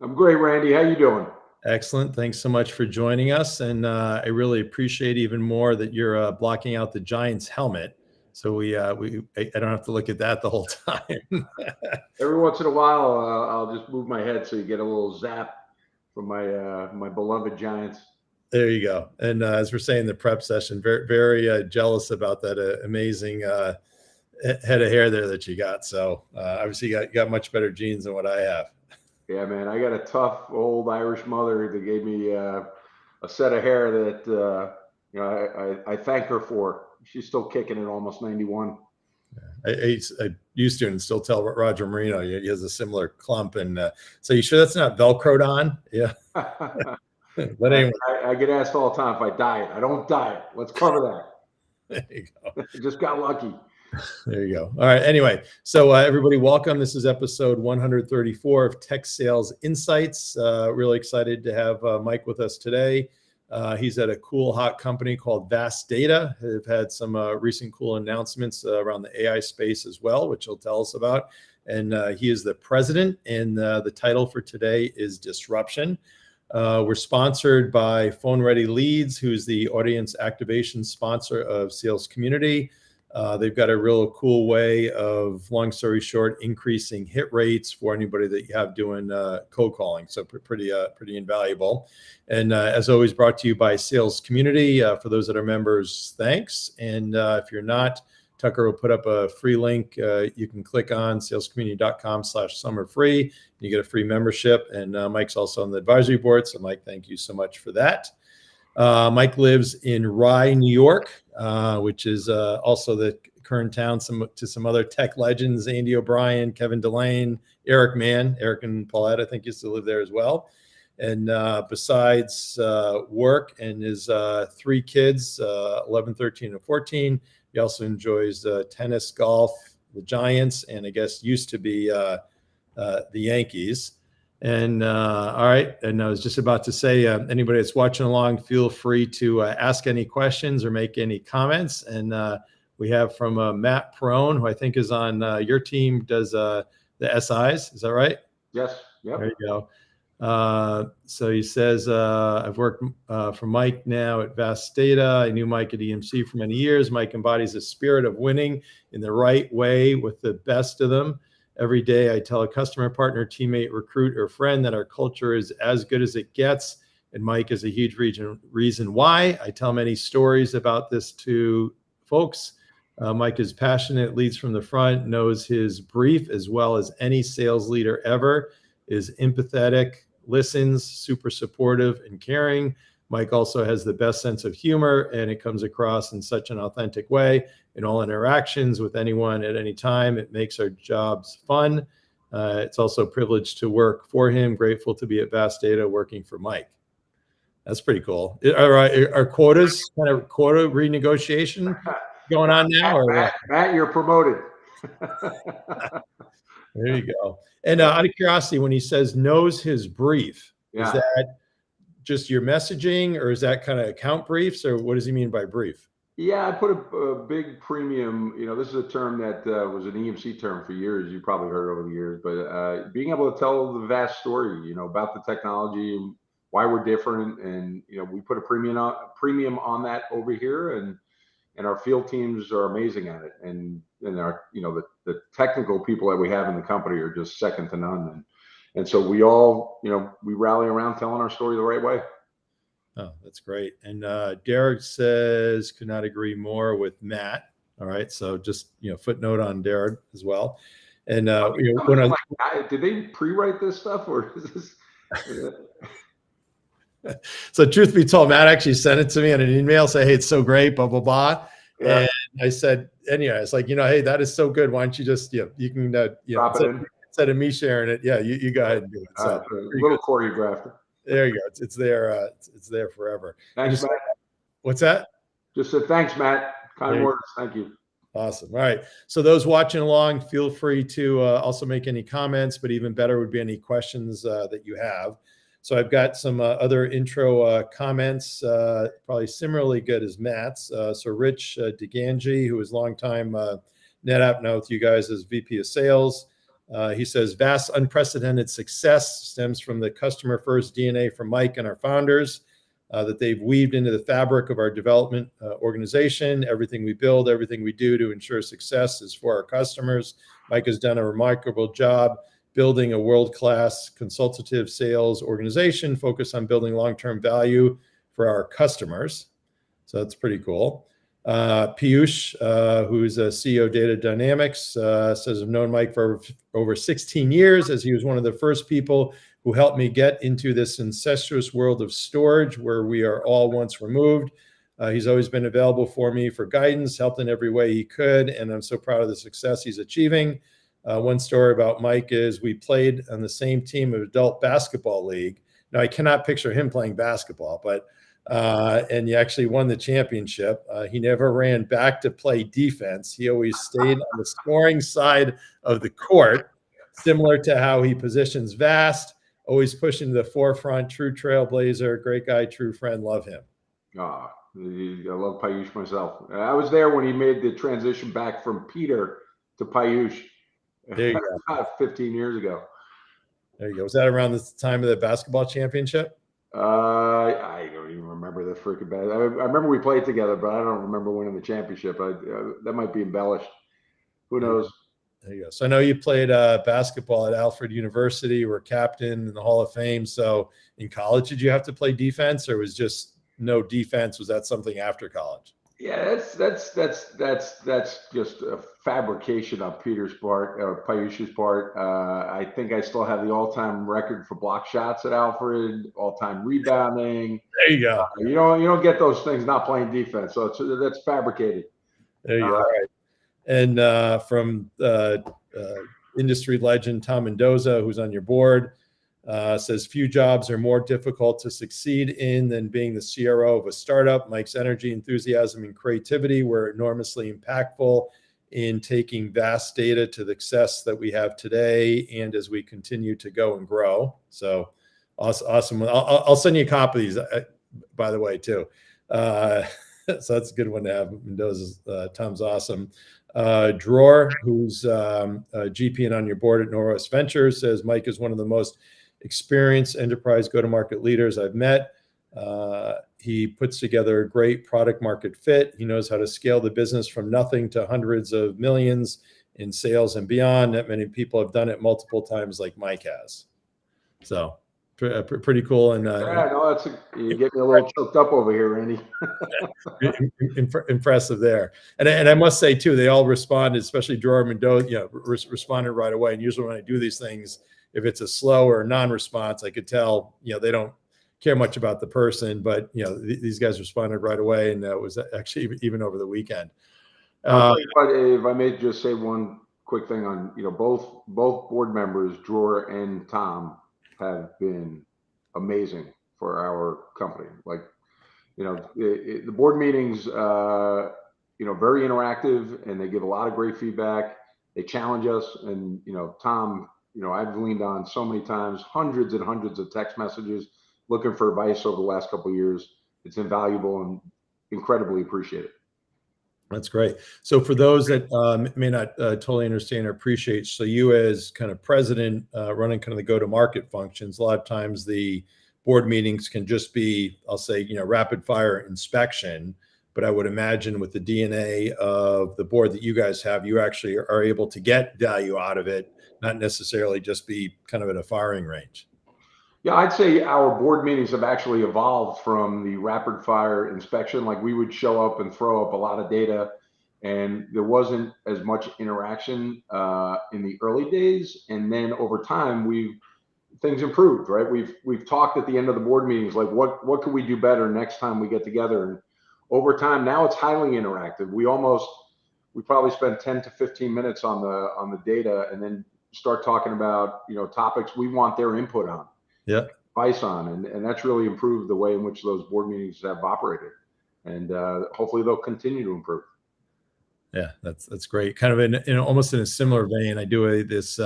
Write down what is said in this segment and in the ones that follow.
I'm great, Randy. How you doing? Excellent. Thanks so much for joining us. And I really appreciate even more that you're blocking out the Giants helmet. So I don't have to look at that the whole time. Every once in a while, I'll just move my head so you get a little zap from my beloved Giants. There you go. And as we're saying, the prep session, very jealous about that amazing head of hair there that you got. So obviously you got much better genes than what I have. Yeah, man, I got a tough old Irish mother that gave me a set of hair that I thank her for. She's still kicking at almost 91. I used to and still tell Roger Marino he has a similar clump. And so you sure that's not Velcroed on? Yeah. But anyway, I get asked all the time if I diet. I don't diet. Let's cover that. There you go. Just got lucky. There you go. All right. Anyway, so everybody, welcome. This is episode 134 of Tech Sales Insights. Really excited to have Mike with us today. He's at a cool, hot company called Vast Data. They've had some recent cool announcements around the AI space as well, which he'll tell us about. And he is the president, and the title for today is Disruption. We're sponsored by Phone Ready Leads, who's the audience activation sponsor of Sales Community. They've got a real cool way of, long story short, increasing hit rates for anybody that you have doing cold calling. So pretty invaluable. And as always, brought to you by Sales Community. For those that are members, thanks. And if you're not, Tucker will put up a free link. You can click on salescommunity.com/summer-free. You get a free membership. And Mike's also on the advisory board. So Mike, thank you so much for that. Mike lives in Rye, New York, which is also the current town to some other tech legends, Andy O'Brien, Kevin Delane, Eric Mann. Eric and Paulette, I think, used to live there as well. And besides work and his three kids, 11, 13, and 14, he also enjoys tennis, golf, the Giants, and I guess used to be the Yankees. And all right, and I was just about to say, anybody that's watching along, feel free to ask any questions or make any comments. And we have from Matt Perone, who I think is on your team, does the SIs. Is that right? Yes. Yep. There you go. So he says, I've worked for Mike now at Vast Data. I knew Mike at EMC for many years. Mike embodies the spirit of winning in the right way with the best of them. Every day I tell a customer, partner, teammate, recruit, or friend that our culture is as good as it gets. And Mike is a huge reason why. I tell many stories about this to folks. Mike is passionate, leads from the front, knows his brief as well as any sales leader ever, is empathetic, listens, super supportive and caring. Mike also has the best sense of humor, and it comes across in such an authentic way in all interactions with anyone at any time. It makes our jobs fun. It's also a privilege to work for him. Grateful to be at Vast Data working for Mike. That's pretty cool. Are quotas, kind of quota renegotiation going on now? Or Matt, you're promoted. There you go. And out of curiosity, when he says knows his brief, is that just your messaging, or is that kind of account briefs, or what does he mean by brief? Yeah, I put a big premium. This is a term that was an EMC term for years. You probably heard over the years, but being able to tell the vast story, about the technology and why we're different, and we put a premium on that over here, and our field teams are amazing at it, and our the technical people that we have in the company are just second to none, and so we all we rally around telling our story the right way. Oh, that's great. And Derek says, could not agree more with Matt. All right. So just, footnote on Derek as well. And did they pre-write this stuff, or is this? So truth be told, Matt actually sent it to me on an email, say, hey, it's so great, blah, blah, blah. Yeah. And I said, anyway, it's like, hey, that is so good. Why don't you just, you can, instead of me sharing it. Yeah. You go ahead and do it. So a little choreographed. There you go. It's there. It's there forever. Thanks, Matt. What's that? Just said thanks, Matt. Kind words. Thank you. Awesome. All right. So those watching along, feel free to also make any comments, but even better would be any questions that you have. So I've got some other intro comments, probably similarly good as Matt's. So Rich DeGangi, who is longtime NetApp, now with you guys as VP of Sales. He says vast unprecedented success stems from the customer first DNA from Mike and our founders that they've weaved into the fabric of our development organization. Everything we build, everything we do to ensure success is for our customers. Mike has done a remarkable job building a world-class consultative sales organization focused on building long-term value for our customers. So that's pretty cool. Piyush, who's a CEO of Data Dynamics, says, I've known Mike for over 16 years, as he was one of the first people who helped me get into this incestuous world of storage where we are all once removed. He's always been available for me for guidance, helped in every way he could, and I'm so proud of the success he's achieving. One story about Mike is we played on the same team of adult basketball league. Now, I cannot picture him playing basketball, but and he actually won the championship. He never ran back to play defense. He always stayed on the scoring side of the court, similar to how he positions Vast, always pushing to the forefront, true trailblazer, great guy, true friend, love him. I love Piyush myself. I was there when he made the transition back from Peter to Piyush. There you go. 15 years ago. There you go. Was that around the time of the basketball championship? I don't even remember the freaking bad. I remember we played together, but I don't remember winning the championship. That might be embellished. Who knows? There you go. So I know you played basketball at Alfred University. You were captain in the Hall of Fame. So in college, did you have to play defense, or was just no defense? Was that something after college? Yeah, that's just a fabrication on Peter's part or Piyush's part. I think I still have the all-time record for block shots at Alfred, all-time rebounding. There you go. You don't get those things not playing defense, so that's fabricated. There you go. All right. And from industry legend Tom Mendoza, who's on your board, says few jobs are more difficult to succeed in than being the CRO of a startup. Mike's energy, enthusiasm, and creativity were enormously impactful in taking Vast Data to the success that we have today and as we continue to go and grow. So awesome. I'll send you a copy of these, by the way, too. So that's a good one to have. Mendoza's, Tom's awesome. Dror, who's a GP and on your board at Norwest Ventures, says Mike is one of the most experienced enterprise go-to-market leaders I've met. He puts together a great product market fit. He knows how to scale the business from nothing to hundreds of millions in sales and beyond. Not many people have done it multiple times like Mike has. So pretty cool. And yeah, no, you get me a little choked up over here, Randy. Impressive there. And I must say too, they all responded, especially Dror Mendoza, responded right away. And usually when I do these things, if it's a slow or non-response, I could tell, they don't care much about the person, but these guys responded right away, and it was actually even over the weekend. But if I may just say one quick thing on, both board members, Dror and Tom, have been amazing for our company. Like, the board meetings, very interactive, and they give a lot of great feedback. They challenge us, and Tom. I've leaned on so many times, hundreds and hundreds of text messages looking for advice over the last couple of years. It's invaluable and incredibly appreciated. That's great. So for those that may not totally understand or appreciate, so you as kind of president running kind of the go-to-market functions, a lot of times the board meetings can just be, I'll say, rapid fire inspection. But I would imagine with the DNA of the board that you guys have, you actually are able to get value out of it, not necessarily just be kind of at a firing range. Yeah, I'd say our board meetings have actually evolved from the rapid fire inspection. Like, we would show up and throw up a lot of data, and there wasn't as much interaction in the early days. And then over time, things improved, right? We've talked at the end of the board meetings, like what can we do better next time we get together? And over time, now it's highly interactive. We probably spend 10 to 15 minutes on the data, and then start talking about, topics we want their input on. Yeah. Advice on, and that's really improved the way in which those board meetings have operated, and hopefully they'll continue to improve. Yeah, that's great. Kind of in almost in a similar vein, I do this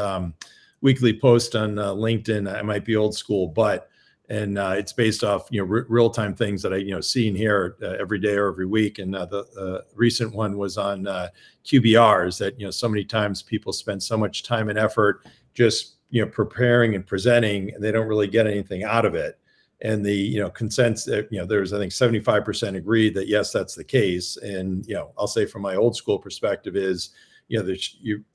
weekly post on LinkedIn. I might be old school, but and it's based off real-time things that I see and hear every day or every week. And the recent one was on QBRs, that so many times people spend so much time and effort just preparing and presenting, and they don't really get anything out of it. And the consensus, there's, I think, 75% agreed that yes, that's the case. And I'll say from my old school perspective is,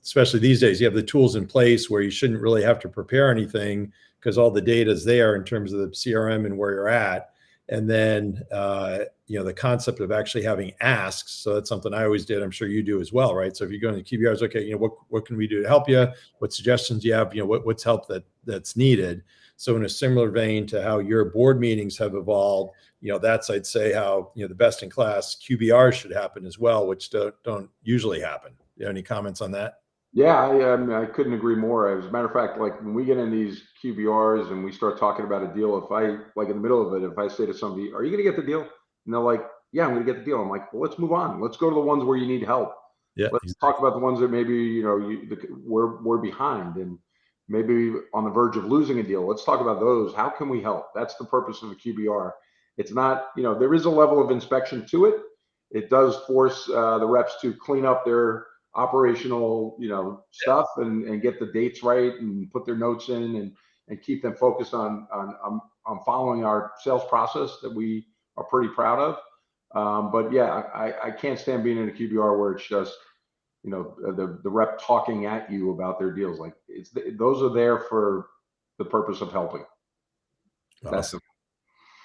especially these days, you have the tools in place where you shouldn't really have to prepare anything, because all the data is there in terms of the CRM and where you're at. And then, the concept of actually having asks. So that's something I always did. I'm sure you do as well, right? So if you go into QBRs, okay, what can we do to help you? What suggestions do you have? What's help that's needed? So in a similar vein to how your board meetings have evolved, that's, I'd say, how, the best in class QBRs should happen as well, which don't usually happen. You have any comments on that? Yeah, I couldn't agree more. As a matter of fact, like when we get in these QBRs and we start talking about a deal, if I, like in the middle of it, if I say to somebody, "Are you going to get the deal?" And they're like, "Yeah, I'm going to get the deal." I'm like, "Well, let's move on. Let's go to the ones where you need help. Yeah, Let's exactly. talk about the ones that maybe we're behind and maybe on the verge of losing a deal. Let's talk about those. How can we help?" That's the purpose of a QBR. It's not, there is a level of inspection to it. It does force the reps to clean up their operational, stuff and get the dates right and put their notes in and keep them focused on following our sales process that we are pretty proud of. But yeah, I can't stand being in a QBR where it's just, the rep talking at you about their deals. Like those are there for the purpose of helping. Awesome.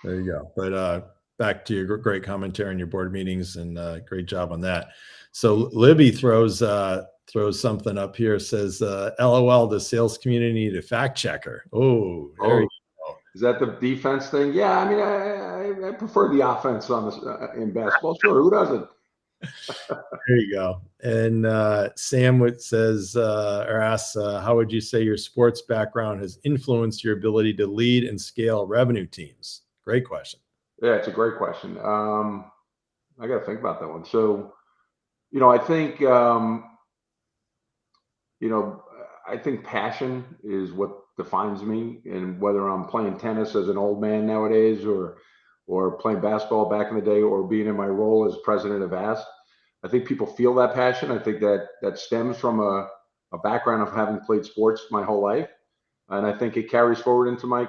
There you go. But back to your great commentary on your board meetings, and great job on that. So Libby throws something up here, says, LOL, the sales community need a fact checker. Oh, there you go. Is that the defense thing? Yeah, I mean, I prefer the offense on this in basketball. Sure, who doesn't? There you go. And Sam says or asks, how would you say your sports background has influenced your ability to lead and scale revenue teams? Great question. Yeah, it's a great question. I got to think about that one. So, I think, I think passion is what defines me, and whether I'm playing tennis as an old man nowadays, or playing basketball back in the day, or being in my role as president of AST, I think people feel that passion. I think that stems from a background of having played sports my whole life, and I think it carries forward into my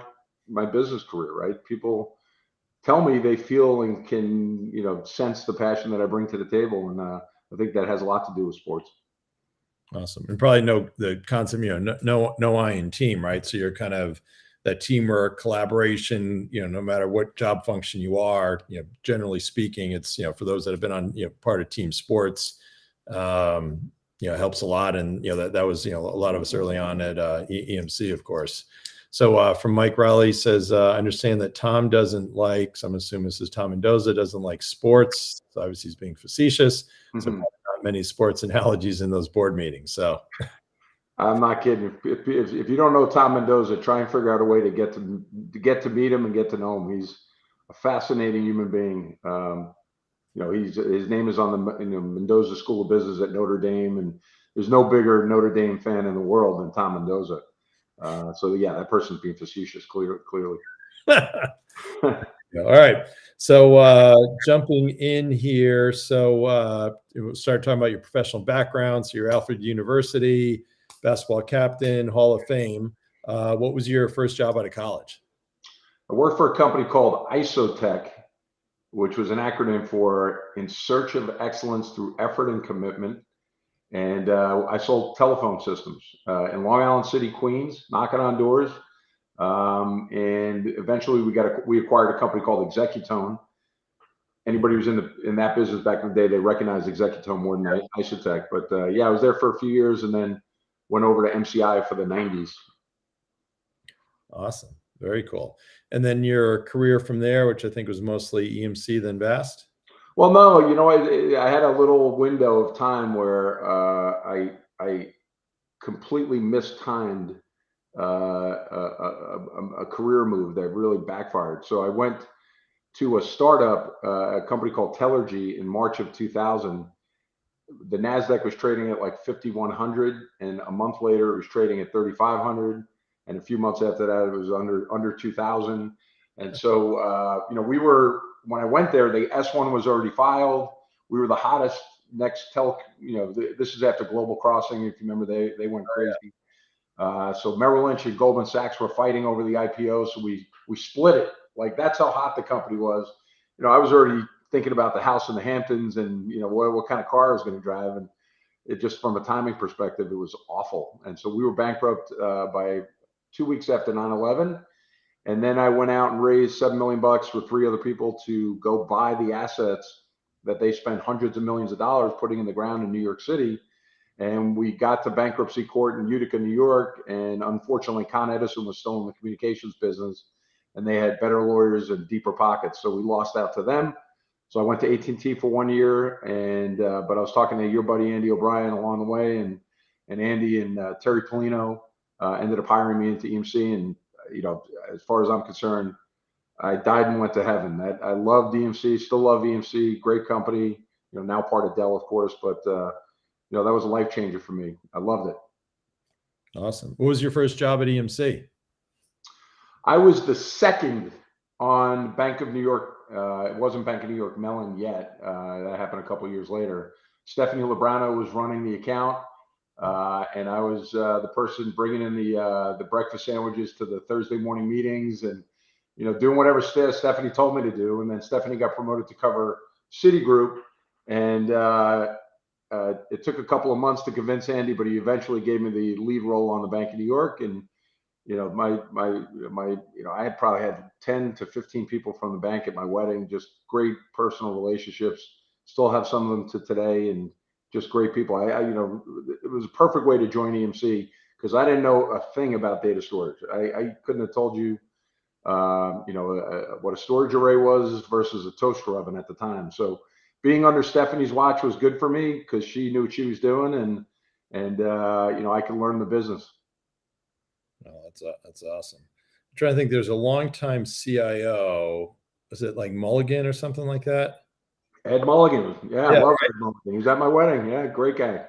business career. Right? People tell me they feel and can sense the passion that I bring to the table, and I think that has a lot to do with sports. Awesome. And probably know the concept, no I in team, right? So you're kind of that teamwork, collaboration, no matter what job function you are, generally speaking, it's, for those that have been on, part of team sports, helps a lot. And, that was, a lot of us early on at EMC, of course. So from Mike Riley says, I understand that Tom doesn't like, so I'm assuming this is Tom Mendoza, doesn't like sports. So obviously he's being facetious. So not many sports analogies in those board meetings. So I'm not kidding. If you don't know Tom Mendoza, try and figure out a way to get to meet him and get to know him. He's a fascinating human being. His name is on the Mendoza School of Business at Notre Dame, and there's no bigger Notre Dame fan in the world than Tom Mendoza. So yeah, that person's being facetious, clearly. All right. So jumping in here. So we'll start talking about your professional background. So you're Alfred University, basketball captain, Hall of Fame. What was your first job out of college? I worked for a company called ISOTech, which was an acronym for In Search of Excellence Through Effort and Commitment. And I sold telephone systems in Long Island City, Queens, knocking on doors. And eventually we acquired a company called Executone. Anybody who's in that business back in the day, they recognized Executone more than ISOTech. But yeah, I was there for a few years and then went over to MCI for the 90s. Awesome. Very cool. And then your career from there, which I think was mostly EMC, then VAST? Well, no, I had a little window of time where I completely mistimed a career move that really backfired. So I went to a startup, a company called Tellergy in March of 2000. The NASDAQ was trading at like 5,100, and a month later it was trading at 3,500. And a few months after that, it was under 2,000. And so, when I went there, the S1 was already filed. We were the hottest this is after Global Crossing. If you remember, they went crazy. So Merrill Lynch and Goldman Sachs were fighting over the IPO. So we split it. Like, that's how hot the company was. I was already thinking about the house in the Hamptons and, what kind of car I was going to drive. And it just, from a timing perspective, it was awful. And so we were bankrupt by 2 weeks after 9/11. And then I went out and raised $7 million with 3 other people to go buy the assets that they spent hundreds of millions of dollars putting in the ground in New York City. And we got to bankruptcy court in Utica, New York. And unfortunately, Con Edison was still in the communications business, and they had better lawyers and deeper pockets. So we lost out to them. So I went to AT&T for 1 year, and but I was talking to your buddy Andy O'Brien along the way, and Andy and Terry Polino ended up hiring me into EMC. And as far as I'm concerned, I died and went to heaven. I love EMC, still love EMC, great company. Now part of Dell, of course, but that was a life changer for me. I loved it. Awesome. What was your first job at EMC? I was the second on Bank of New York. It wasn't Bank of New York Mellon yet. That happened a couple of years later. Stephanie Lebrano was running the account, and I was the person bringing in the breakfast sandwiches to the Thursday morning meetings, and doing whatever Stephanie told me to do. And then Stephanie got promoted to cover Citigroup, and it took a couple of months to convince Andy, but he eventually gave me the lead role on the Bank of New York. And I had probably had 10 to 15 people from the bank at my wedding. Just great personal relationships. Still have some of them to today, and just great people. It was a perfect way to join EMC because I didn't know a thing about data storage. I couldn't have told you, what a storage array was versus a toaster oven at the time. So being under Stephanie's watch was good for me because she knew what she was doing, and I could learn the business. Oh, that's awesome. I'm trying to think. There's a longtime CIO. Was it like Mulligan or something like that? Ed Mulligan. Yeah, I love Ed Mulligan. He was at my wedding. Yeah, great guy.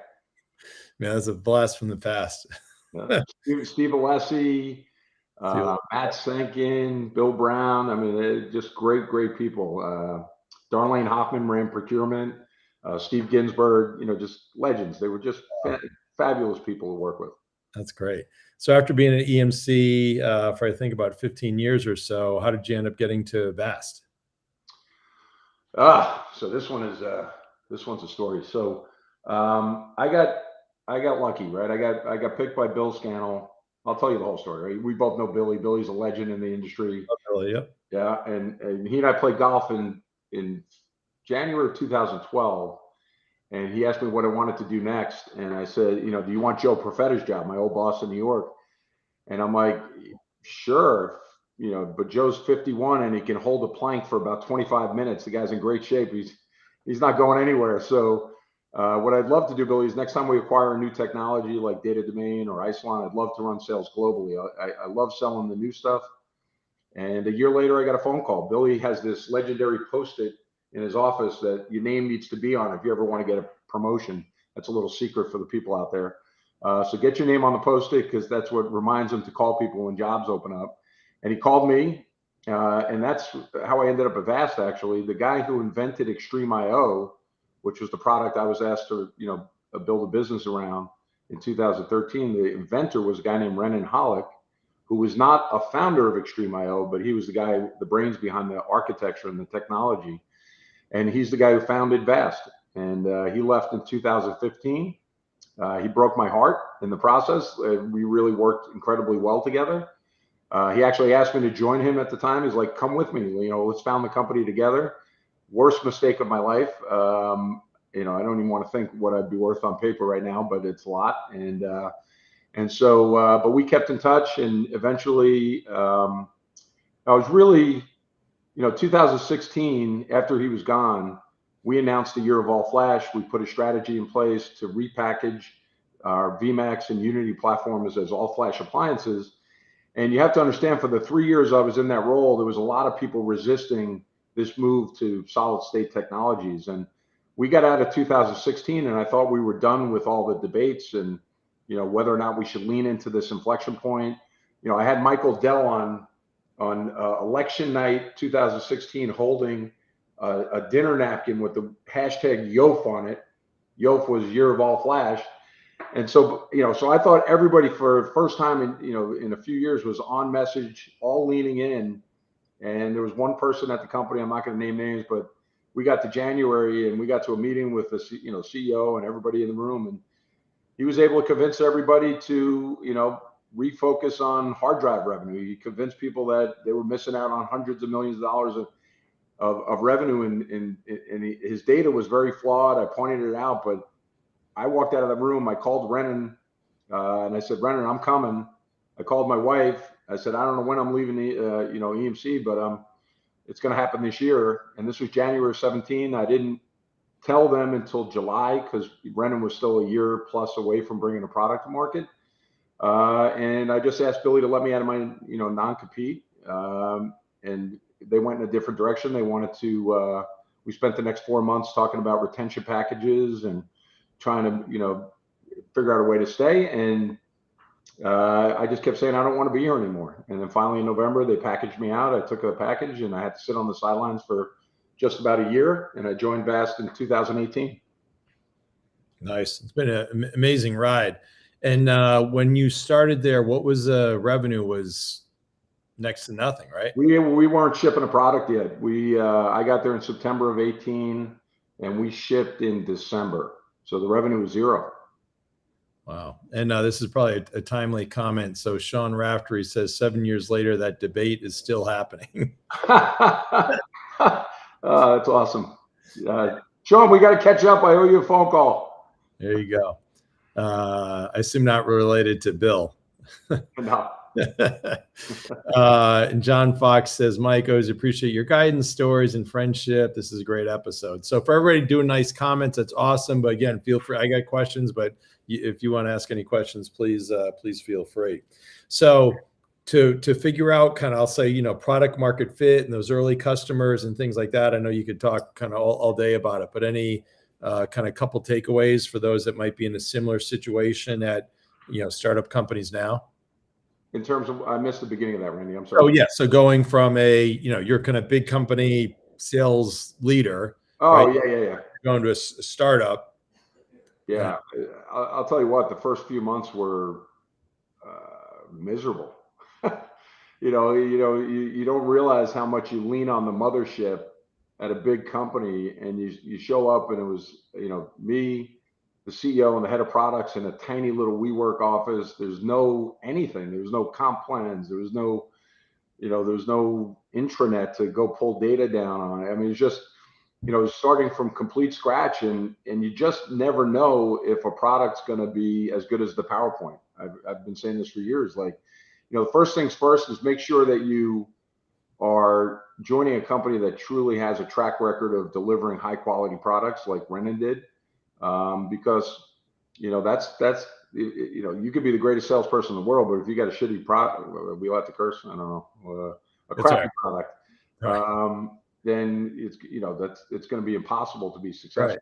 Man, that's a blast from the past. Yeah. Steve Alessi, Matt Senkin, Bill Brown. I mean, they're just great people. Darlene Hoffman ran procurement. Steve Ginsburg, just legends. They were just fabulous people to work with. That's great. So after being at EMC for I think about 15 years or so, how did you end up getting to Vast? So this one's a story. So I got lucky, right? I got picked by Bill Scannell. I'll tell you the whole story. Right? We both know Billy. Billy's a legend in the industry. Oh, Billy, yep. Yeah, and he and I played golf in January of 2012. And he asked me what I wanted to do next. And I said, do you want Joe Profeta's job, my old boss in New York? And I'm like, sure, but Joe's 51 and he can hold a plank for about 25 minutes. The guy's in great shape. He's not going anywhere. So what I'd love to do, Billy, is next time we acquire a new technology like Data Domain or Isilon, I'd love to run sales globally. I love selling the new stuff. And a year later, I got a phone call. Billy has this legendary Post-it in his office that your name needs to be on if you ever want to get a promotion. That's a little secret for the people out there. So get your name on the Post-it because that's what reminds him to call people when jobs open up. And he called me, and that's how I ended up at Vast, actually. The guy who invented Extreme.io, which was the product I was asked to build a business around in 2013, the inventor was a guy named Renan Hollick, who was not a founder of Extreme.io, but he was the guy, the brains behind the architecture and the technology. And he's the guy who founded Vast. And he left in 2015. He broke my heart in the process. We really worked incredibly well together. He actually asked me to join him at the time. He's like, come with me, let's found the company together. Worst mistake of my life. I don't even want to think what I'd be worth on paper right now, but it's a lot. And so, but we kept in touch, and eventually I was really, 2016, after he was gone, we announced the year of all flash. We put a strategy in place to repackage our VMAX and Unity platforms as all flash appliances. And you have to understand, for the 3 years I was in that role, there was a lot of people resisting this move to solid state technologies. And we got out of 2016, and I thought we were done with all the debates and, whether or not we should lean into this inflection point. I had Michael Dell on a election night 2016 holding a dinner napkin with the hashtag Yof on it. Yof was Year of All Flash. And so, so I thought everybody for the first time in a few years was on message, all leaning in. And there was one person at the company, I'm not going to name names, but we got to January and we got to a meeting with the CEO and everybody in the room. And he was able to convince everybody to, refocus on hard drive revenue. He convinced people that they were missing out on hundreds of millions of dollars of revenue. And his data was very flawed. I pointed it out, but I walked out of the room. I called Renan and I said, Renan, I'm coming. I called my wife. I said, I don't know when I'm leaving the, EMC, but it's going to happen this year. And this was January 17. I didn't tell them until July because Renan was still a year plus away from bringing a product to market. And I just asked Billy to let me out of my, non-compete. And they went in a different direction. They wanted to, we spent the next 4 months talking about retention packages and trying to, figure out a way to stay. And I just kept saying, I don't want to be here anymore. And then finally in November, they packaged me out. I took a package and I had to sit on the sidelines for just about a year. And I joined Vast in 2018. Nice. It's been an amazing ride. And when you started there, what was revenue? Was next to nothing, right? We weren't shipping a product yet. I got there in September of 18 and we shipped in December. So the revenue was zero. Wow. And this is probably a timely comment. So Sean Raftery says 7 years later, that debate is still happening. That's awesome. Sean, we got to catch up. I owe you a phone call. There you go. I assume not related to Bill. No. And John Fox says, Mike, always appreciate your guidance, stories, and friendship. This is a great episode. So for everybody doing nice comments, that's awesome. But again, feel free. I got questions, but if you want to ask any questions, please feel free. So to figure out kind of, I'll say, product market fit and those early customers and things like that. I know you could talk kind of all day about it, but any kind of couple takeaways for those that might be in a similar situation at, startup companies now? In terms of, I missed the beginning of that, Randy. I'm sorry. Oh yeah. So going from a, you're kind of big company sales leader. Oh, right? yeah. Going to a startup. Yeah. I'll tell you what, the first few months were miserable. You don't realize how much you lean on the mothership at a big company, and you show up and it was, me, the CEO and the head of products in a tiny little WeWork office. There's no anything. There was no comp plans. There was no, there's no intranet to go pull data down on. I mean, it's just, starting from complete scratch, and you just never know if a product's going to be as good as the PowerPoint. I've been saying this for years. Like, the first things first is make sure that you are joining a company that truly has a track record of delivering high quality products like Renan did. Because, that's you could be the greatest salesperson in the world, but if you got a shitty product, we like to curse, I don't know, a crappy product, right. Then it's, it's going to be impossible to be successful.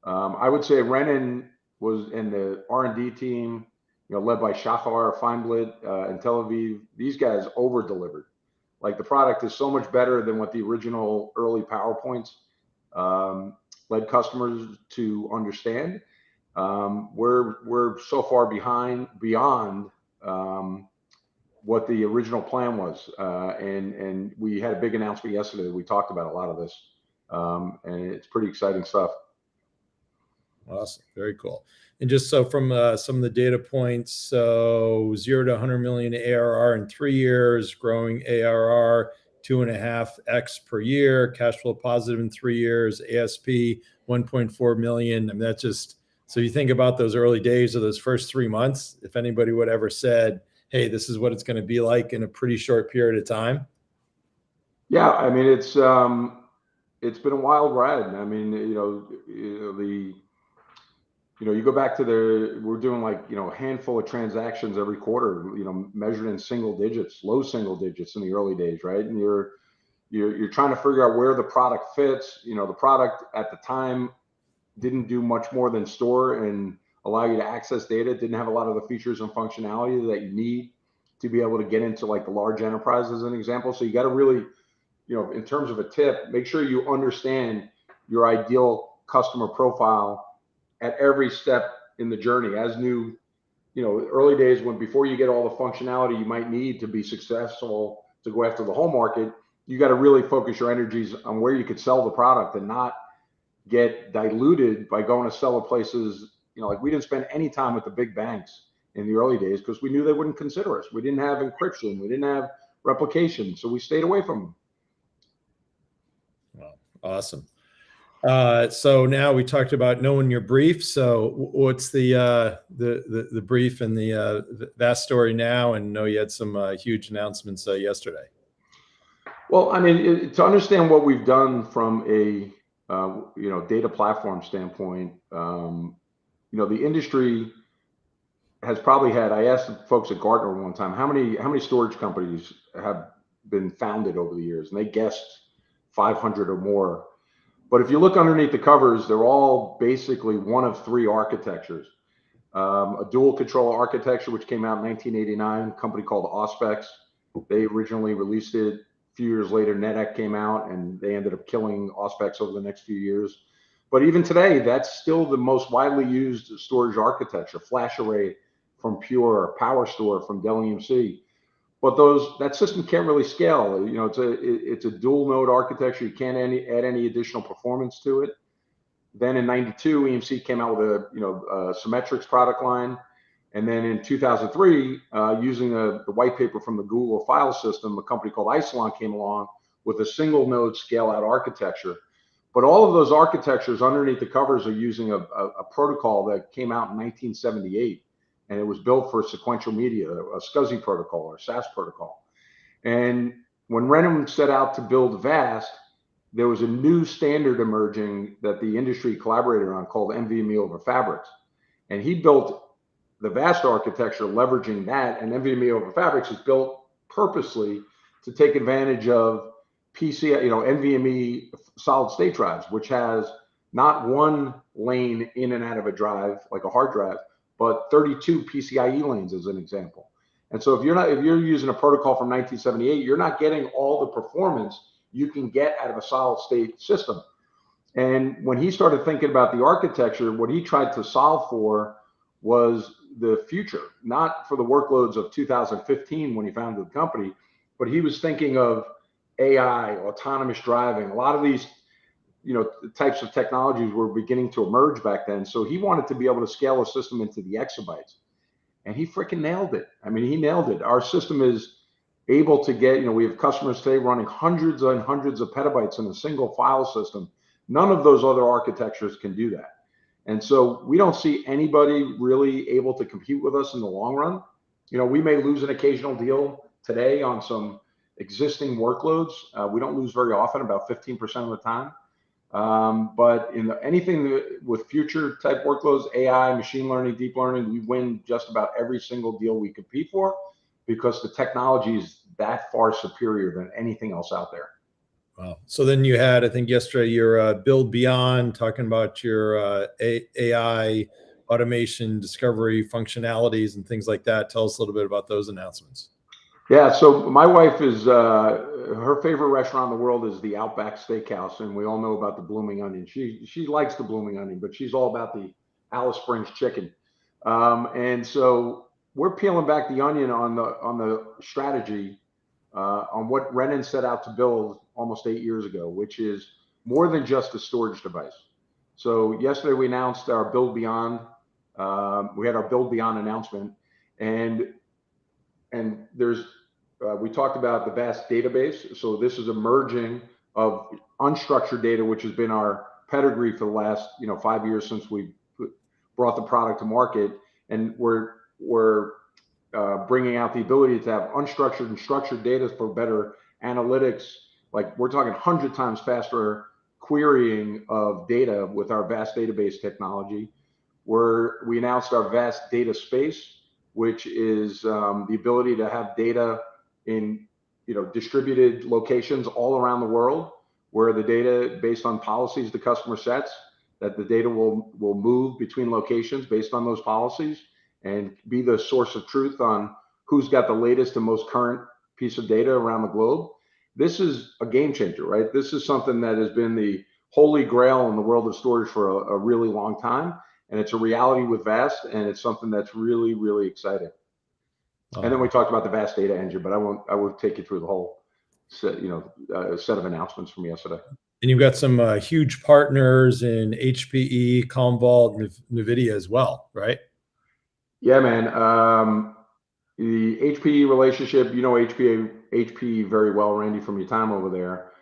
Right. I would say Renan was in the R&D team, led by Shachar Feinblit in Tel Aviv. These guys over delivered. Like, the product is so much better than what the original early PowerPoints led customers to understand. We're so far beyond what the original plan was, and we had a big announcement yesterday. We talked about a lot of this, and it's pretty exciting stuff. Awesome, very cool. And just so from some of the data points, so 0 to 100 million ARR in 3 years, growing ARR 2.5x per year, cash flow positive in 3 years, ASP 1.4 million. I mean, that's just, so you think about those early days of those first 3 months, if anybody would ever said, hey, this is what it's going to be like in a pretty short period of time. Yeah. I mean, it's been a wild ride. I mean, you go back to we're doing like, a handful of transactions every quarter, measured in single digits, low single digits in the early days, right? And you're trying to figure out where the product fits. The product at the time didn't do much more than store and allow you to access data. It didn't have a lot of the features and functionality that you need to be able to get into like the large enterprise as an example. So you got to really, in terms of a tip, make sure you understand your ideal customer profile at every step in the journey. As new, early days, when before you get all the functionality you might need to be successful to go after the whole market, you got to really focus your energies on where you could sell the product and not get diluted by going to sell at places. Like we didn't spend any time with the big banks in the early days because we knew they wouldn't consider us. We didn't have encryption, we didn't have replication, so we stayed away from them. Wow, awesome. So now we talked about knowing your brief. So what's the brief and the VAST story now? And know you had some huge announcements yesterday. Well, I mean, to understand what we've done from a data platform standpoint, the industry has probably had. I asked the folks at Gartner one time how many storage companies have been founded over the years, and they guessed 500 or more. But if you look underneath the covers, they're all basically one of three architectures. A dual control architecture, which came out in 1989, a company called Auspex. They originally released it. A few years later, NetApp came out, and they ended up killing Auspex over the next few years. But even today, that's still the most widely used storage architecture. FlashArray from Pure, PowerStore from Dell EMC. But that system can't really scale. It's a dual node architecture. You can't add any additional performance to it. Then in '92, EMC came out with a Symmetrix product line. And then in 2003, using the white paper from the Google file system, a company called Isilon came along with a single node scale out architecture. But all of those architectures underneath the covers are using a protocol that came out in 1978. And it was built for sequential media, a SCSI protocol or SAS protocol. And when Renan set out to build VAST, there was a new standard emerging that the industry collaborated on called NVMe over Fabrics. And he built the VAST architecture leveraging that, and NVMe over Fabrics is built purposely to take advantage of NVMe solid state drives, which has not one lane in and out of a drive like a hard drive, but 32 PCIe lanes as an example. And so if you're using a protocol from 1978, you're not getting all the performance you can get out of a solid state system. And when he started thinking about the architecture, what he tried to solve for was the future, not for the workloads of 2015 when he founded the company, but he was thinking of AI, autonomous driving. A lot of these types of technologies were beginning to emerge back then. So he wanted to be able to scale a system into the exabytes, and he freaking nailed it. I mean, he nailed it. Our system is able to get, we have customers today running hundreds and hundreds of petabytes in a single file system. None of those other architectures can do that. And so we don't see anybody really able to compete with us in the long run. We may lose an occasional deal today on some existing workloads. We don't lose very often, about 15% of the time. But in anything with future type workloads, AI, machine learning, deep learning, we win just about every single deal we compete for because the technology is that far superior than anything else out there. Wow. So then you had, I think yesterday, your Build Beyond, talking about your AI automation, discovery functionalities and things like that. Tell us a little bit about those announcements. Yeah, so my wife is, her favorite restaurant in the world is the Outback Steakhouse, and we all know about the Blooming Onion. She likes the Blooming Onion, but she's all about the Alice Springs chicken. And so we're peeling back the onion on the strategy on what Renan set out to build almost 8 years ago, which is more than just a storage device. So yesterday we announced our Build Beyond. We had our Build Beyond announcement, and there's we talked about the VAST database. So this is a merging of unstructured data, which has been our pedigree for the last 5 years since we brought the product to market, and we're bringing out the ability to have unstructured and structured data for better analytics. Like we're talking 100 times faster querying of data with our VAST database technology. We announced our VAST data space, which is the ability to have data in distributed locations all around the world, where the data, based on policies the customer sets, that the data will move between locations based on those policies and be the source of truth on who's got the latest and most current piece of data around the globe. This is a game changer, right? This is something that has been the holy grail in the world of storage for a really long time. And it's a reality with VAST, and it's something that's really, really exciting. And then we talked about the VAST data engine, but I won't take you through the whole set, set of announcements from yesterday. And you've got some huge partners in HPE, Commvault, NVIDIA as well, right? Yeah, man. The HPE relationship, HPE very well, Randy, from your time over there.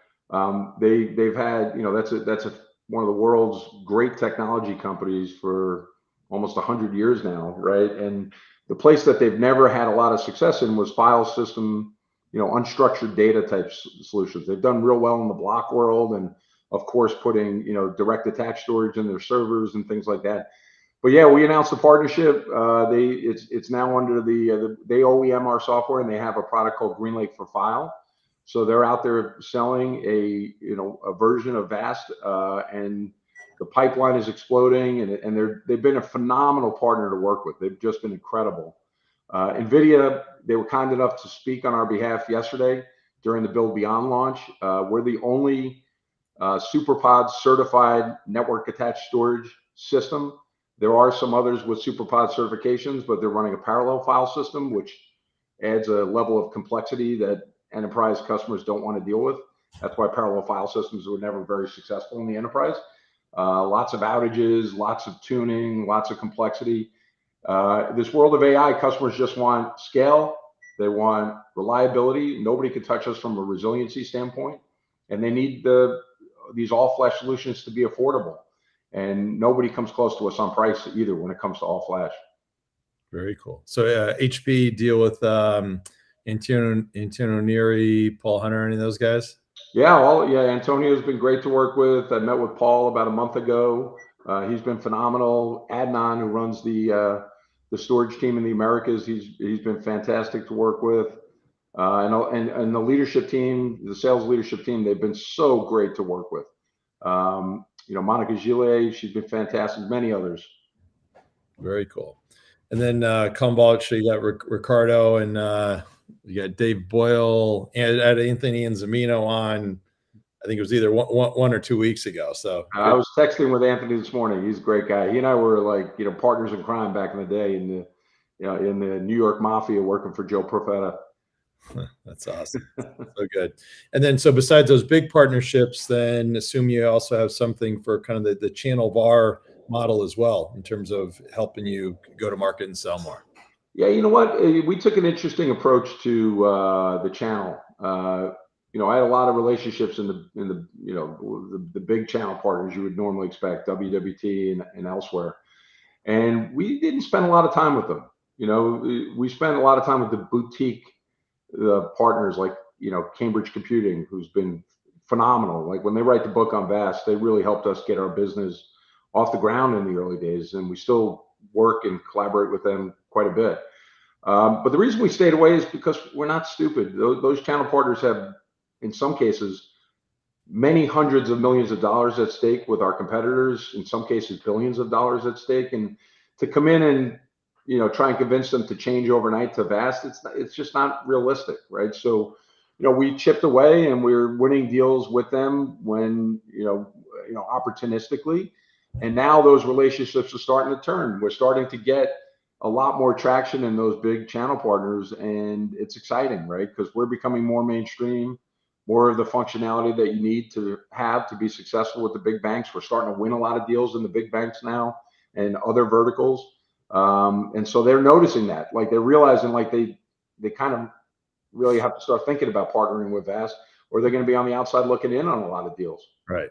They've had, that's one of the world's great technology companies for almost 100 years now, right? And the place that they've never had a lot of success in was file system, unstructured data type solutions. They've done real well in the block world, and of course putting direct attached storage in their servers and things like that. But yeah, we announced the partnership. It's now under they OEM our software, and they have a product called GreenLake for File. So they're out there selling a version of VAST, and the pipeline is exploding, and they've been a phenomenal partner to work with. They've just been incredible. NVIDIA, they were kind enough to speak on our behalf yesterday during the Build Beyond launch. We're the only SuperPod certified network attached storage system. There are some others with SuperPod certifications, but they're running a parallel file system, which adds a level of complexity that enterprise customers don't want to deal with. That's why parallel file systems were never very successful in the enterprise. Lots of outages, lots of tuning, lots of complexity. This world of AI, customers just want scale. They want reliability. Nobody can touch us from a resiliency standpoint. And they need these all-flash solutions to be affordable. And nobody comes close to us on price either when it comes to all-flash. Very cool. So HP deal with Antonio Neri, Paul Hunter, any of those guys? Yeah, Antonio's been great to work with. I met with Paul about a month ago. He's been phenomenal. Adnan, who runs the storage team in the Americas, he's been fantastic to work with. And the leadership team, the sales leadership team, they've been so great to work with. Monica Gillet, she's been fantastic. Many others. Very cool. And then Commvault, so you got Ricardo, and you got Dave Boyle, and Anthony and Zamino on. I think it was either one or 2 weeks ago. So I was texting with Anthony this morning. He's a great guy. He and I were like, partners in crime back in the day in the New York Mafia, working for Joe Profeta. That's awesome. So good. And then, so besides those big partnerships, then assume you also have something for kind of the channel VAR model as well, in terms of helping you go to market and sell more. Yeah, you know what? We took an interesting approach to the channel. I had a lot of relationships in the big channel partners you would normally expect, WWT and elsewhere, and we didn't spend a lot of time with them. We spent a lot of time with the boutique partners like Cambridge Computing, who's been phenomenal. Like when they write the book on VAST, they really helped us get our business off the ground in the early days, and we still work and collaborate with them quite a bit. But the reason we stayed away is because we're not stupid. Those channel partners have, in some cases, many hundreds of millions of dollars at stake with our competitors, in some cases billions of dollars at stake, and to come in and try and convince them to change overnight to VAST, it's just not realistic, right? So we chipped away, and we're winning deals with them when opportunistically, and now those relationships are starting to turn. We're starting to get a lot more traction in those big channel partners, and it's exciting, right? Because we're becoming more mainstream, more of the functionality that you need to have to be successful with the big banks. We're starting to win a lot of deals in the big banks now and other verticals. And so they're noticing that, like they're realizing like they kind of really have to start thinking about partnering with VAST, or they're going to be on the outside looking in on a lot of deals. Right.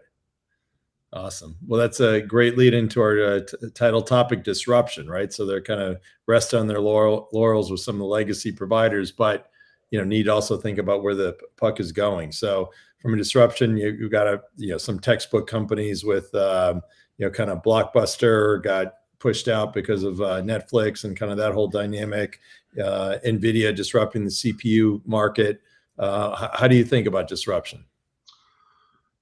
Awesome. Well, that's a great lead into our title topic, disruption, right? So they're kind of rest on their laurels with some of the legacy providers, but need to also think about where the puck is going. So from a disruption, you've got some textbook companies with kind of Blockbuster got pushed out because of Netflix and kind of that whole dynamic. NVIDIA disrupting the CPU market. How do you think about disruption?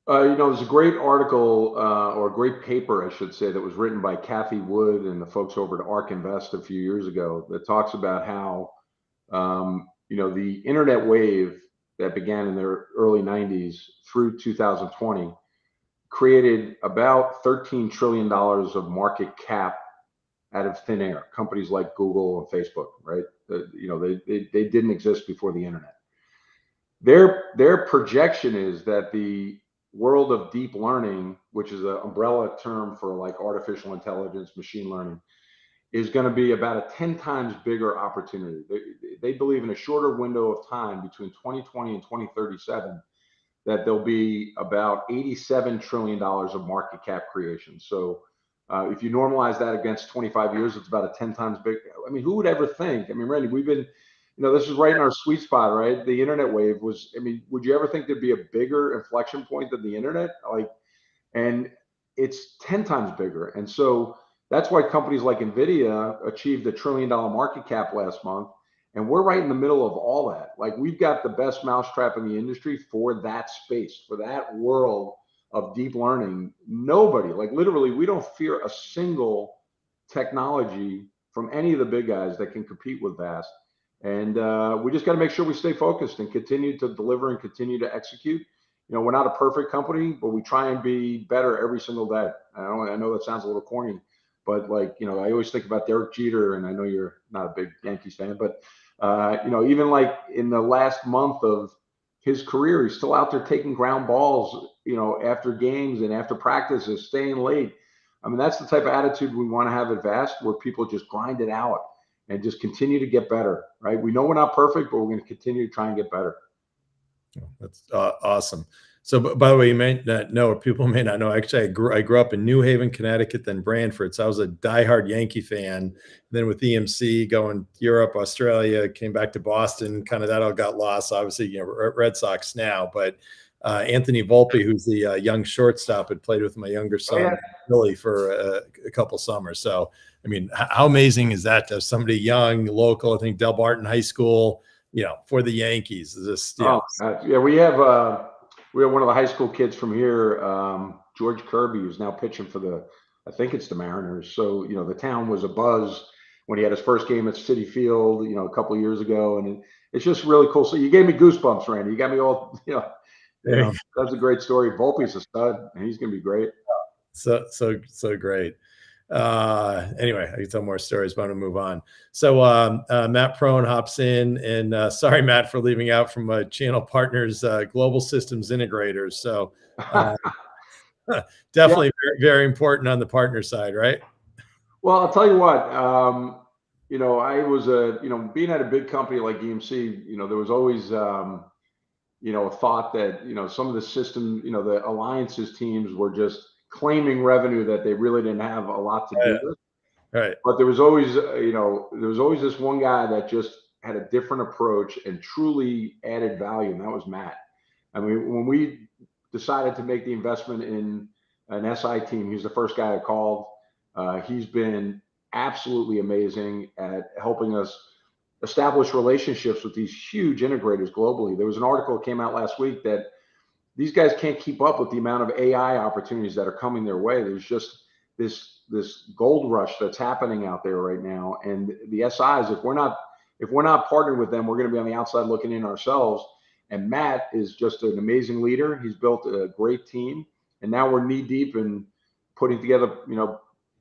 There's a great article or a great paper, I should say, that was written by Cathie Wood and the folks over at ARK Invest a few years ago that talks about how The internet wave that began in the early 90s through 2020 created about $13 trillion of market cap out of thin air. Companies like Google and Facebook, right? They didn't exist before the internet. Their projection is that the world of deep learning, which is an umbrella term for like artificial intelligence, machine learning, is going to be about a 10 times bigger opportunity. They believe in a shorter window of time between 2020 and 2037 that there'll be about $87 trillion of market cap creation. So if you normalize that against 25 years, it's about a 10 times big. I mean, who would ever think? I mean, Randy, we've been, this is right in our sweet spot, right? The internet wave was, I mean, would you ever think there'd be a bigger inflection point than the internet? And it's 10 times bigger. And so that's why companies like NVIDIA achieved $1 trillion market cap last month. And we're right in the middle of all that. Like, we've got the best mousetrap in the industry for that space, for that world of deep learning. Nobody, like literally, we don't fear a single technology from any of the big guys that can compete with VAST. And we just got to make sure we stay focused and continue to deliver and continue to execute. We're not a perfect company, but we try and be better every single day. I know that sounds a little corny, but I always think about Derek Jeter, and I know you're not a big Yankees fan, but even like in the last month of his career, he's still out there taking ground balls, after games and after practices, staying late. I mean, that's the type of attitude we want to have at VAST, where people just grind it out and just continue to get better, right? We know we're not perfect, but we're going to continue to try and get better. That's awesome. So, by the way, you may not know, or people may not know, actually, I grew up in New Haven, Connecticut, then Brantford. So I was a diehard Yankee fan. Then with EMC going Europe, Australia, came back to Boston, kind of that all got lost. Obviously, Red Sox now, but Anthony Volpe, who's the young shortstop, had played with my younger son, Billy, for a couple summers. So, I mean, how amazing is that to have somebody young, local, I think Del Barton High School, for the Yankees? We have one of the high school kids from here, George Kirby, who's now pitching for I think it's the Mariners. So, the town was abuzz when he had his first game at Citi Field, a couple of years ago. And it's just really cool. So you gave me goosebumps, Randy. You got me all, that's a great story. Volpe's a stud, and he's going to be great. So great. Anyway, I can tell more stories, but I'm gonna move on. So Matt Prone hops in, and sorry, Matt, for leaving out from channel partners, global systems integrators. So definitely very, very important on the partner side, right? Well, I'll tell you what, I was being at a big company like EMC, there was always a thought that some of the system, the alliances teams were just claiming revenue that they really didn't have a lot to do with. Right. But there was always this one guy that just had a different approach and truly added value, and that was Matt. I mean, when we decided to make the investment in an SI team, he's the first guy I called. He's been absolutely amazing at helping us establish relationships with these huge integrators globally. There was an article that came out last week that these guys can't keep up with the amount of AI opportunities that are coming their way. There's just this gold rush that's happening out there right now. And the SIs, if we're not partnered with them, we're going to be on the outside looking in ourselves. And Matt is just an amazing leader. He's built a great team, and now we're knee deep in putting together,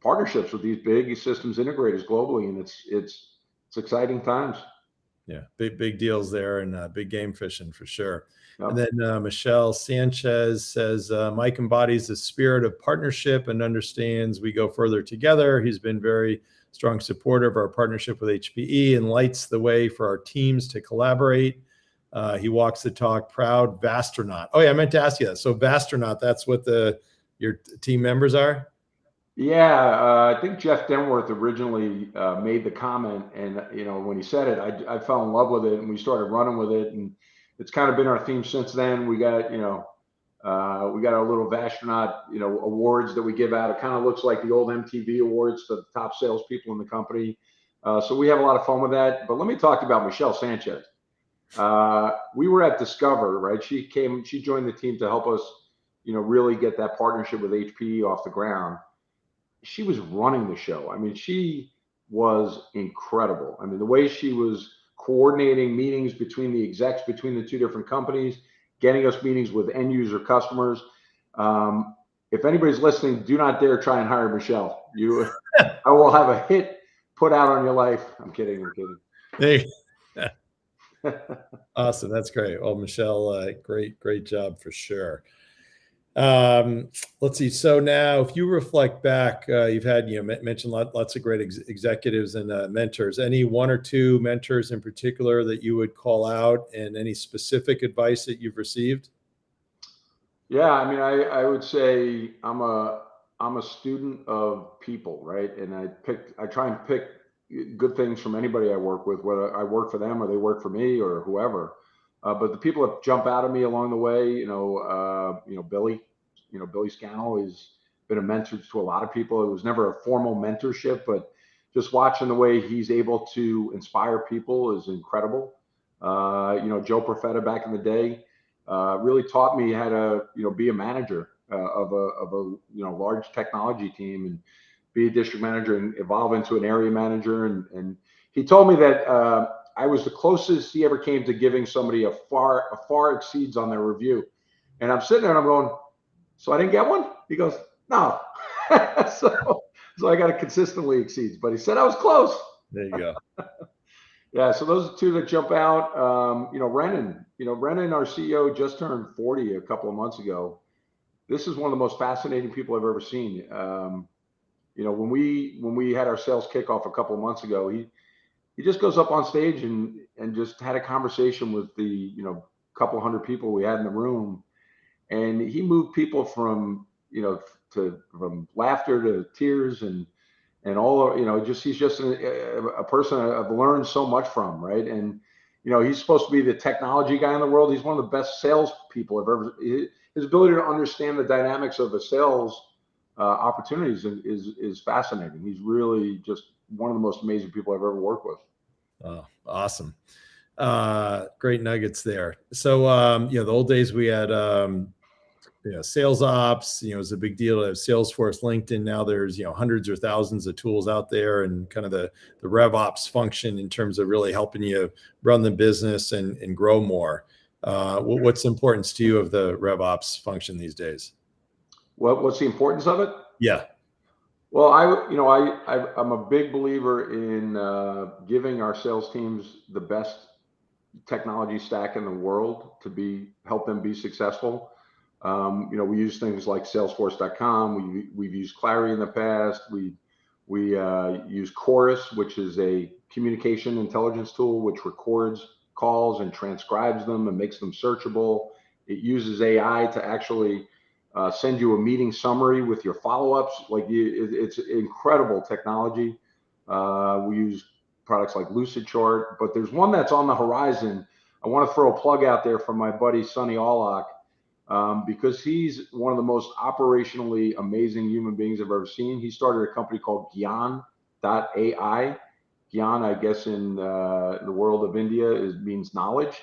partnerships with these big systems integrators globally, and it's exciting times. Yeah, big deals there, and big game fishing for sure. Yep. And then Michelle Sanchez says, Mike embodies the spirit of partnership and understands we go further together. He's been very strong supporter of our partnership with HPE and lights the way for our teams to collaborate. He walks the talk, proud Vastronaut. Oh yeah, I meant to ask you that. So Vastronaut, that's what your team members are? Yeah, I think Jeff Denworth originally made the comment, and when he said it, I fell in love with it, and we started running with it, and it's kind of been our theme since then. We got our little Vastronaut awards that we give out. It kind of looks like the old MTV awards for the top salespeople in the company. So we have a lot of fun with that. But let me talk about Michelle Sanchez. We were at Discover, right? She joined the team to help us, really get that partnership with HPE off the ground. She was running the show. I mean, she was incredible. I mean, the way she was coordinating meetings between the execs between the two different companies, getting us meetings with end user customers. If anybody's listening, do not dare try and hire Michelle. I will have a hit put out on your life. I'm kidding. I'm kidding. Hey. Awesome. That's great. Well, Michelle, great job for sure. Let's see. So now, if you reflect back, you've had, mentioned lots of great executives and mentors. Any one or two mentors in particular that you would call out, and any specific advice that you've received? Yeah, I mean, I would say I'm a student of people, right? And I try and pick good things from anybody I work with, whether I work for them or they work for me or whoever. But the people that jump out at me along the way, Billy, Billy Scannell has been a mentor to a lot of people. It was never a formal mentorship, but just watching the way he's able to inspire people is incredible. Joe Profeta back in the day really taught me how to, be a manager of a large technology team and be a district manager and evolve into an area manager. And he told me that I was the closest he ever came to giving somebody a far exceeds on their review. And I'm sitting there and I'm going, so I didn't get one? He goes, no. so I got to consistently exceeds. But he said I was close. There you go. Yeah, so those are two that jump out. Renan, our CEO just turned 40 a couple of months ago. This is one of the most fascinating people I've ever seen. When we had our sales kickoff a couple of months ago, he just goes up on stage and just had a conversation with the couple hundred people we had in the room, and he moved people from from laughter to tears and all. He's just a person I've learned so much from, right? And he's supposed to be the technology guy in the world. He's one of the best sales people I've ever. His ability to understand the dynamics of the sales opportunities is fascinating. He's really just one of the most amazing people I've ever worked with. Oh, awesome. Great nuggets there. So, the old days we had, sales ops, it was a big deal to have Salesforce, LinkedIn. Now there's, hundreds or thousands of tools out there, and kind of the rev ops function in terms of really helping you run the business and grow more. What's the importance to you of the rev ops function these days? What's the importance of it? Yeah. Well, I'm a big believer in giving our sales teams the best technology stack in the world to help them be successful. We use things like Salesforce.com. We've used Clary in the past. We use Chorus, which is a communication intelligence tool which records calls and transcribes them and makes them searchable. It uses AI to actually send you a meeting summary with your follow-ups. It's incredible technology. We use products like Lucidchart, but there's one that's on the horizon. I want to throw a plug out there for my buddy Sonny Aulock, because he's one of the most operationally amazing human beings I've ever seen. He started a company called Gyan.ai. Gyan, I guess in the world of India, means knowledge,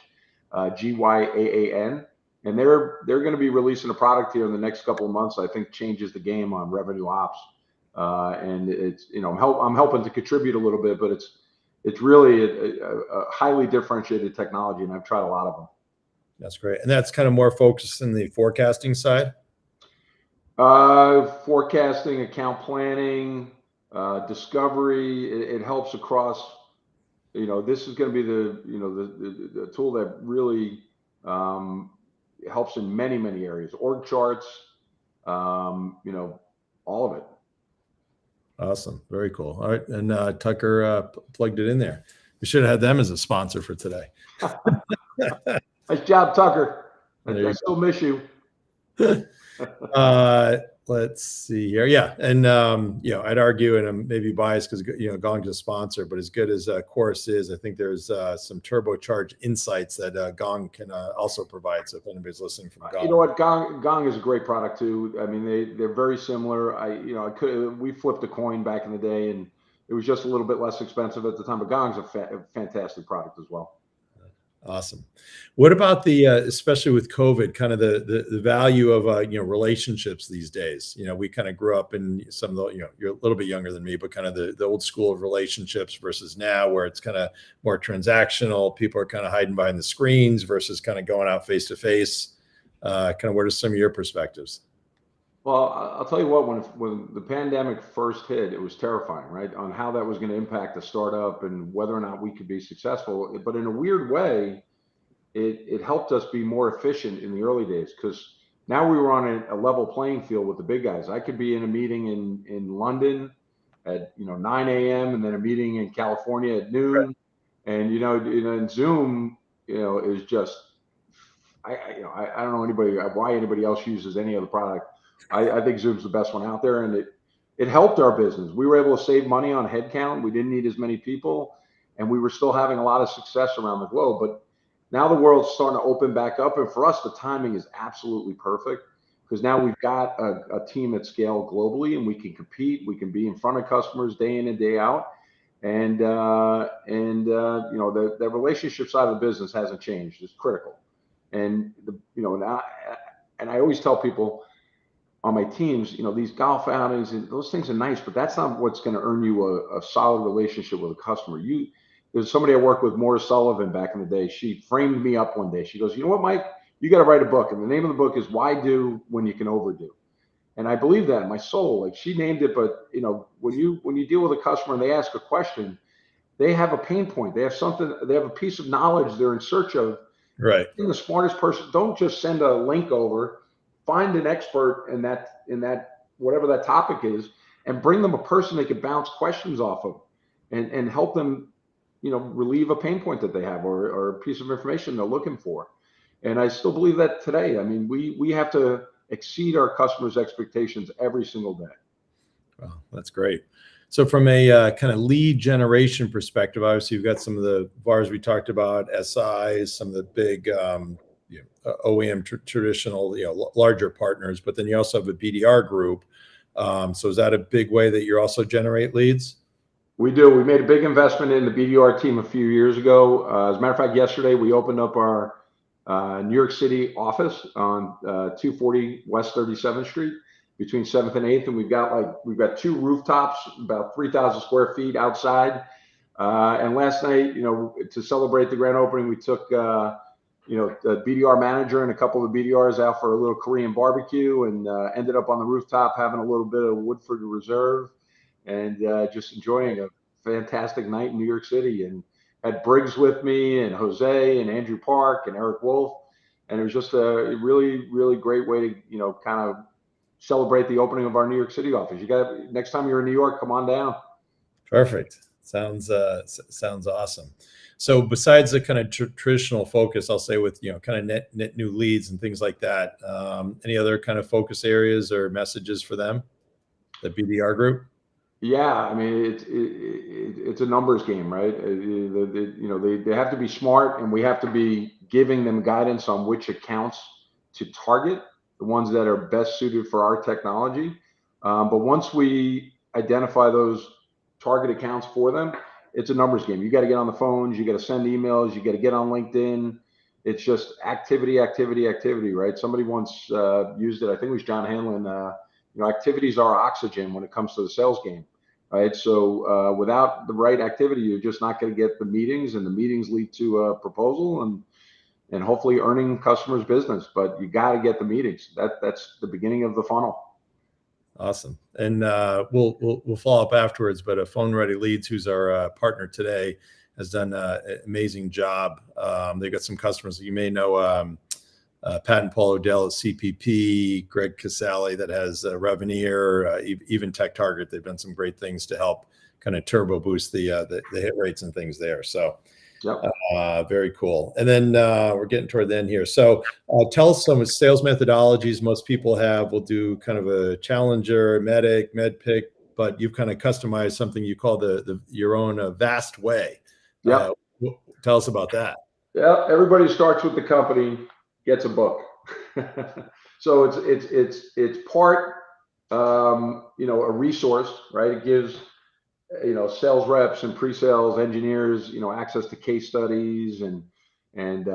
Gyan. And they're going to be releasing a product here in the next couple of months. I think changes the game on revenue ops, and it's I'm helping to contribute a little bit, but it's really a highly differentiated technology, and I've tried a lot of them. That's great, and that's kind of more focused in the forecasting side. Forecasting, account planning, discovery. It helps across. This is going to be the tool that really helps in many, many areas. Org charts, all of it. Awesome. Very cool. All right. And Tucker plugged it in there. We should have had them as a sponsor for today. Nice job, Tucker. I still miss you. Let's see here. Yeah. And, I'd argue, and I'm maybe biased because, Gong's a sponsor, but as good as Chorus is, I think there's some turbocharged insights that Gong can also provide. So if anybody's listening from Gong. You know what? Gong is a great product too. I mean, they're very similar. We flipped a coin back in the day, and it was just a little bit less expensive at the time, but Gong's a fantastic product as well. Awesome. What about the, especially with COVID, kind of the value of, relationships these days? We kind of grew up in some of the, you're a little bit younger than me, but kind of the old school of relationships versus now where it's kind of more transactional. People are kind of hiding behind the screens versus kind of going out face to face. Kind of what are some of your perspectives? Well, I'll tell you what, when the pandemic first hit, it was terrifying, right? On how that was going to impact the startup and whether or not we could be successful. But in a weird way, it helped us be more efficient in the early days because now we were on a level playing field with the big guys. I could be in a meeting in London at 9 a.m. and then a meeting in California at noon, and and Zoom is just I don't know anybody why anybody else uses any other product. I think Zoom's the best one out there, and it helped our business. We were able to save money on headcount. We didn't need as many people, and we were still having a lot of success around the globe. But now the world's starting to open back up, and for us, the timing is absolutely perfect because now we've got a team at scale globally, and we can compete. We can be in front of customers day in and day out, and the relationship side of the business hasn't changed. It's critical, and now, and I always tell people on my teams, these golf outings and those things are nice, but that's not what's going to earn you a solid relationship with a customer. There's somebody I worked with, Maura Sullivan, back in the day. She framed me up one day. She goes, "You know what, Mike? You got to write a book." And the name of the book is "Why Do When You Can Overdo." And I believe that in my soul. Like, she named it, but when you deal with a customer and they ask a question, they have a pain point. They have something. They have a piece of knowledge they're in search of. Right. Being the smartest person, don't just send a link over. Find an expert in that whatever that topic is, and bring them a person they could bounce questions off of, and help them, relieve a pain point that they have or a piece of information they're looking for. And I still believe that today. I mean, we have to exceed our customers' expectations every single day. Well, that's great. So from a kind of lead generation perspective, obviously you've got some of the VARs we talked about, SIs, some of the big OEM traditional, larger partners, but then you also have a BDR group. So is that a big way that you also generate leads? We do. We made a big investment in the BDR team a few years ago. As a matter of fact, yesterday we opened up our New York City office on 240 West 37th Street between 7th and 8th, and we've got two rooftops, about 3,000 square feet outside. And last night, to celebrate the grand opening, we took the BDR manager and a couple of the BDRs out for a little Korean barbecue, and ended up on the rooftop having a little bit of Woodford Reserve, and just enjoying a fantastic night in New York City. And had Briggs with me, and Jose, and Andrew Park, and Eric Wolf, and it was just a really, really great way to kind of celebrate the opening of our New York City office. Next time you're in New York, come on down. Perfect. Sounds awesome. So besides the kind of traditional focus, I'll say with kind of net new leads and things like that, any other kind of focus areas or messages for them, the BDR group? Yeah, I mean it's a numbers game, right? They have to be smart, and we have to be giving them guidance on which accounts to target, the ones that are best suited for our technology. But once we identify those target accounts for them, it's a numbers game. You got to get on the phones, you got to send emails, you got to get on LinkedIn. It's just activity, right? Somebody once used it. I think it was John Hanlon. Activities are oxygen when it comes to the sales game, right? So without the right activity, you're just not going to get the meetings, and the meetings lead to a proposal and hopefully earning customers business. But you got to get the meetings. That's the beginning of the funnel. Awesome. And we'll follow up afterwards, but Phone Ready Leads, who's our partner today, has done an amazing job. They've got some customers that you may know, Pat and Paul O'Dell at CPP, Greg Casale that has Reveneer, even TechTarget. They've done some great things to help kind of turbo boost the hit rates and things there. So yep. Very cool. And then we're getting toward the end here. So tell us some sales methodologies most people will do kind of a Challenger, Medic, MedPick, but you've kind of customized something you call your own vast way. Yeah. Tell us about that. Yeah. Everybody starts with the company, gets a book. So it's part, a resource, right? It gives, sales reps and pre-sales engineers, access to case studies and and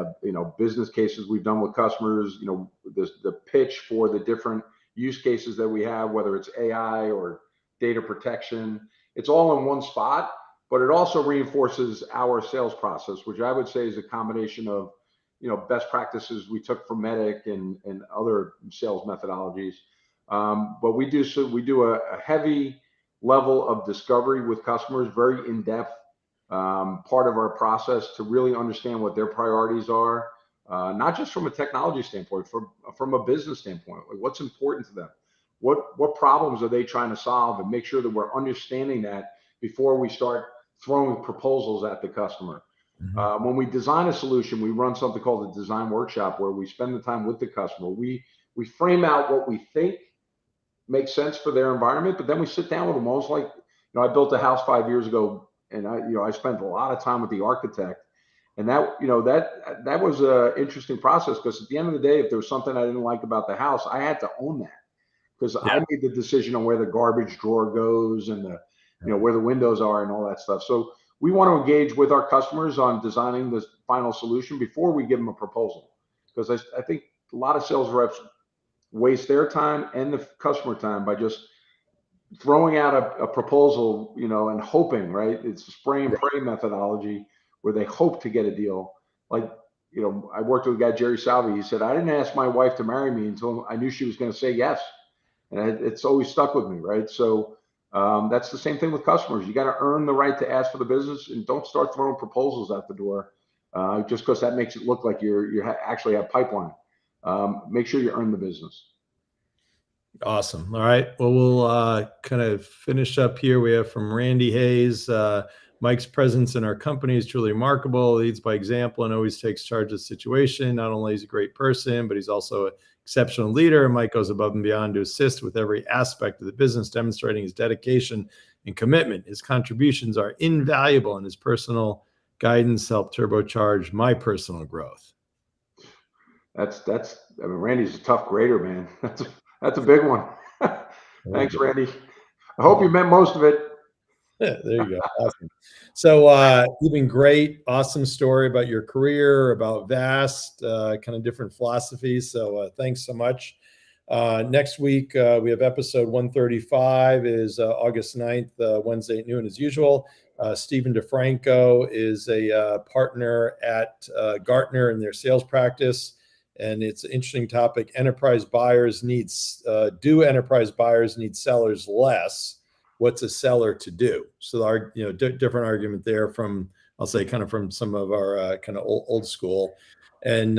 business cases we've done with customers. The pitch for the different use cases that we have, whether it's AI or data protection, it's all in one spot. But it also reinforces our sales process, which I would say is a combination of best practices we took from Medic and other sales methodologies. But we do a heavy level of discovery with customers, very in-depth part of our process to really understand what their priorities are, not just from a technology standpoint, from a business standpoint. Like, what's important to them? What problems are they trying to solve, and make sure that we're understanding that before we start throwing proposals at the customer. When we design a solution, we run something called a design workshop, where we spend the time with the customer. We frame out what we think makes sense for their environment, but then we sit down with them. Almost like, I built a house 5 years ago, and I spent a lot of time with the architect, and that was an interesting process, because at the end of the day, if there was something I didn't like about the house, I had to own that, because I made the decision on where the garbage drawer goes and where the windows are and all that stuff. So we want to engage with our customers on designing the final solution before we give them a proposal, because I think a lot of sales reps waste their time and the customer time by just throwing out a proposal, and hoping, right? It's a spray and pray methodology, where they hope to get a deal. Like, I worked with a guy, Jerry Salvi. He said, I didn't ask my wife to marry me until I knew she was going to say yes. And it's always stuck with me, right? So that's the same thing with customers. You got to earn the right to ask for the business, and don't start throwing proposals out the door just because that makes it look like you actually have pipeline. Make sure you earn the business. Awesome. All right. Well, we'll kind of finish up here. We have from Randy Hayes. Mike's presence in our company is truly remarkable. Leads by example and always takes charge of the situation. Not only is he a great person, but he's also an exceptional leader. Mike goes above and beyond to assist with every aspect of the business, demonstrating his dedication and commitment. His contributions are invaluable, and his personal guidance helped turbocharge my personal growth. Randy's a tough grader, man. That's a big one. Thanks, Randy. I hope you meant most of it. Yeah, there you go. Awesome. So you've been great. Awesome story about your career, about Vast, kind of different philosophies. So thanks so much. Next week, we have episode 135 is August 9th, Wednesday at noon as usual. Stephen DeFranco is a partner at Gartner in their sales practice. And it's an interesting topic. Do enterprise buyers need sellers less? What's a seller to do? So our different argument there from, I'll say, kind of from some of our kind of old school. And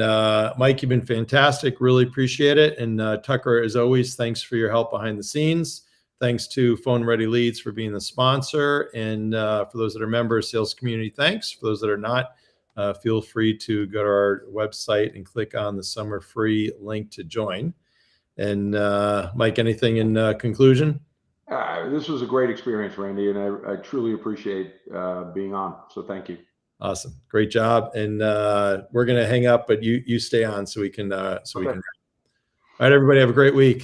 Mike, you've been fantastic. Really appreciate it. And Tucker, as always, thanks for your help behind the scenes. Thanks to Phone Ready Leads for being the sponsor. And for those that are members, sales community, thanks. For those that are not, feel free to go to our website and click on the summer free link to join. And Mike, anything in conclusion? This was a great experience, Randy, and I truly appreciate being on. So thank you. Awesome. Great job. And we're going to hang up, but you stay on so we can. All right, everybody, have a great week.